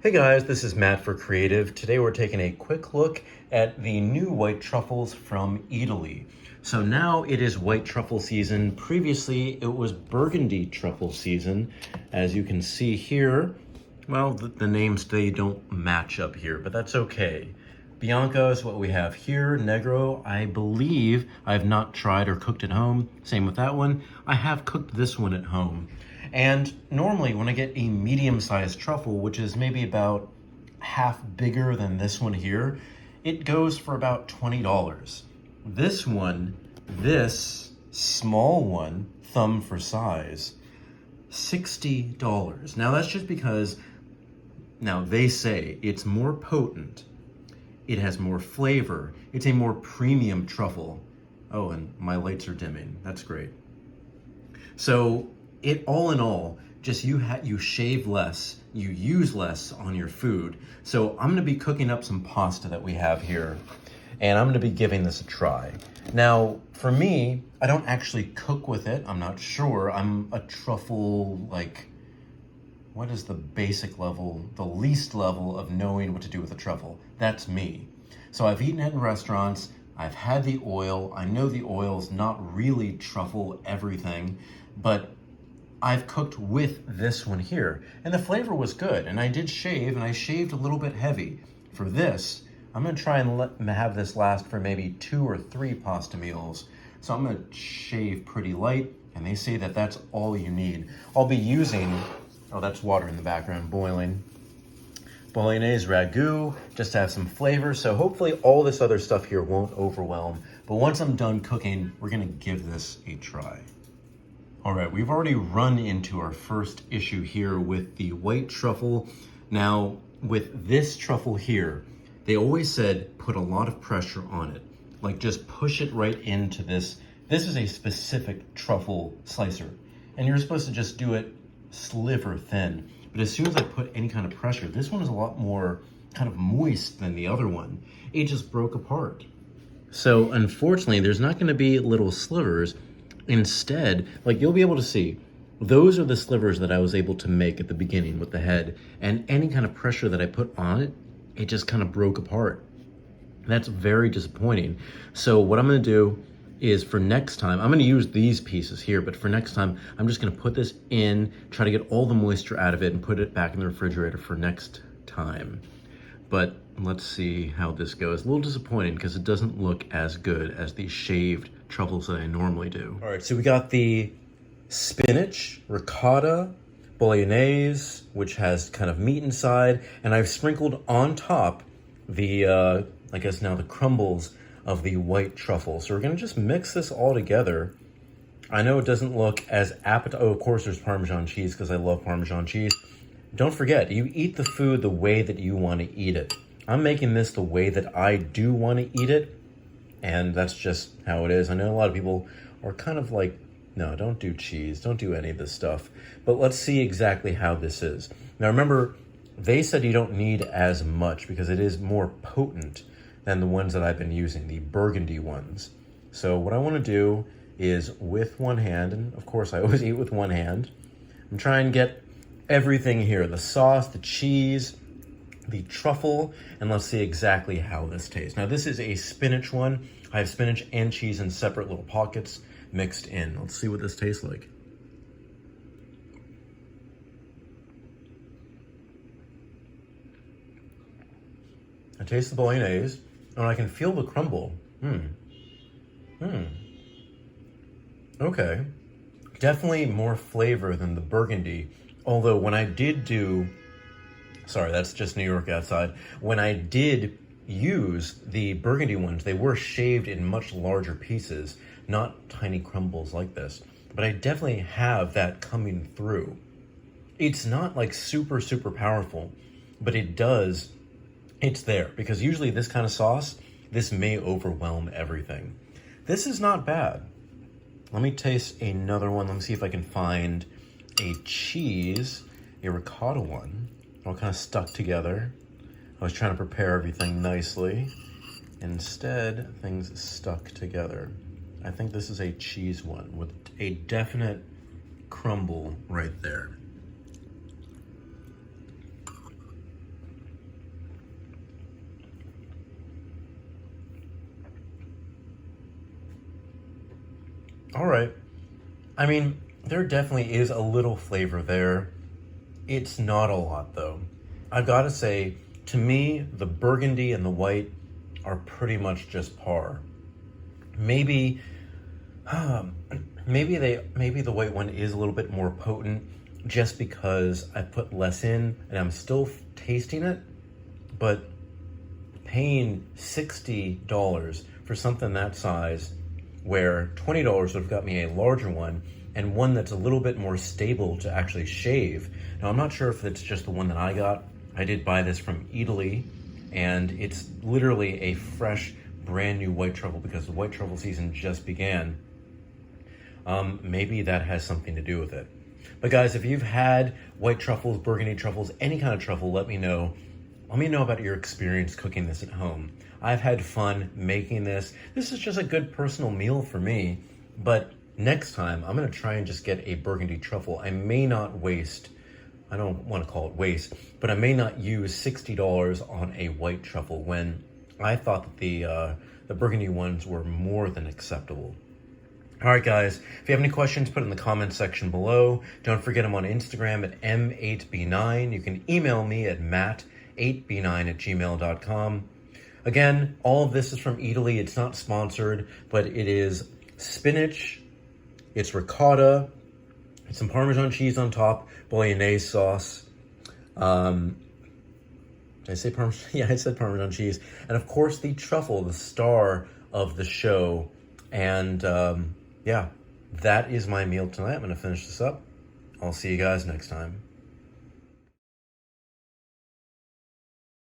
Hey guys, this is Matt for Creative. Today we're taking a quick look at the new white truffles from Eatly. So now it is white truffle season. Previously it was burgundy truffle season. As you can see here, well, the names, they don't match up here, but that's okay. Bianco is what we have here. Negro, I believe I've not tried or cooked at home. Same with that one. I have cooked this one at home. And normally when I get a medium-sized truffle, which is maybe about half bigger than this one here, it goes for about $20. This one, this small one, thumb for size, $60. Now that's just because, now they say it's more potent, it has more flavor, it's a more premium truffle. Oh, and my lights are dimming, that's great. So it all in all, just you shave less, you use less on your food. So I'm gonna be cooking up some pasta that we have here, and I'm gonna be giving this a try. Now, for me, I don't actually cook with it. I'm not sure. I'm a truffle, like, what is the basic level, the least level of knowing what to do with a truffle? That's me. So I've eaten it in restaurants, I've had the oil, I know the oil's not really truffle everything, but I've cooked with this one here, and the flavor was good, and I did shave, and I shaved a little bit heavy. For this, I'm gonna try and have this last for maybe 2 or 3 pasta meals. So I'm gonna shave pretty light, and they say that that's all you need. I'll be using, oh, that's water in the background boiling, bolognese ragu, just to have some flavor. So hopefully all this other stuff here won't overwhelm. But once I'm done cooking, we're gonna give this a try. All right, we've already run into our first issue here with the white truffle. Now, with this truffle here, they always said put a lot of pressure on it. Like just push it right into this. This is a specific truffle slicer, and you're supposed to just do it sliver thin. But as soon as I put any kind of pressure, this one is a lot more kind of moist than the other one. It just broke apart. So unfortunately, there's not gonna be little slivers. Instead, like you'll be able to see, those are the slivers that I was able to make at the beginning with the head, and any kind of pressure that I put on it, it just kind of broke apart. That's very disappointing. So what I'm gonna do is for next time, I'm gonna use these pieces here, but for next time, I'm just gonna put this in, try to get all the moisture out of it and put it back in the refrigerator for next time. But let's see how this goes. A little disappointing because it doesn't look as good as the shaved truffles that I normally do. All right, so we got the spinach, ricotta, bolognese, which has kind of meat inside, and I've sprinkled on top the, I guess now the crumbles of the white truffle. So we're gonna just mix this all together. I know it doesn't look as appetizing. Oh, of course there's Parmesan cheese because I love Parmesan cheese. Don't forget, you eat the food the way that you want to eat it. I'm making this the way that I do want to eat it, and that's just how it is. I know a lot of people are kind of like, no, don't do cheese, don't do any of this stuff. But let's see exactly how this is. Now remember, they said you don't need as much because it is more potent than the ones that I've been using, the burgundy ones. So what I want to do is with one hand, and of course I always eat with one hand, I'm trying to get everything here, the sauce, the cheese, the truffle, and let's see exactly how this tastes. Now this is a spinach one. I have spinach and cheese in separate little pockets mixed in. Let's see what this tastes like. I taste the bolognese, and I can feel the crumble. Okay. Definitely more flavor than the burgundy. Although when I did do, sorry, that's just New York outside. When I did use the burgundy ones, they were shaved in much larger pieces, not tiny crumbles like this. But I definitely have that coming through. It's not like super, super powerful, but it does, it's there. Because usually this kind of sauce, this may overwhelm everything. This is not bad. Let me taste another one. Let me see if I can find a cheese, a ricotta one, all kind of stuck together. I was trying to prepare everything nicely. Instead, things stuck together. I think this is a cheese one with a definite crumble right there. All right. I mean, there definitely is a little flavor there. It's not a lot, though. I've got to say, to me, the burgundy and the white are pretty much just par. Maybe, um, maybe the white one is a little bit more potent, just because I put less in and I'm still tasting it. But paying $60 for something that size, where $20 would have got me a larger one and one that's a little bit more stable to actually shave. Now, I'm not sure if it's just the one that I got. I did buy this from Eatly, and it's literally a fresh, brand new white truffle because the white truffle season just began. Maybe that has something to do with it. But guys, if you've had white truffles, burgundy truffles, any kind of truffle, let me know. Let me know about your experience cooking this at home. I've had fun making this. This is just a good personal meal for me. But next time, I'm going to try and just get a burgundy truffle. I may not waste, I don't want to call it waste, but I may not use $60 on a white truffle when I thought that the burgundy ones were more than acceptable. All right, guys, if you have any questions, put it in the comments section below. Don't forget I'm on Instagram at M8B9. You can email me at matt8b9@gmail.com. Again, all of this is from Eatly. It's not sponsored, but it is spinach, it's ricotta, it's some Parmesan cheese on top, bolognese sauce. Did I say Parmesan? Yeah, I said Parmesan cheese. And of course, the truffle, the star of the show. And yeah, that is my meal tonight. I'm going to finish this up. I'll see you guys next time.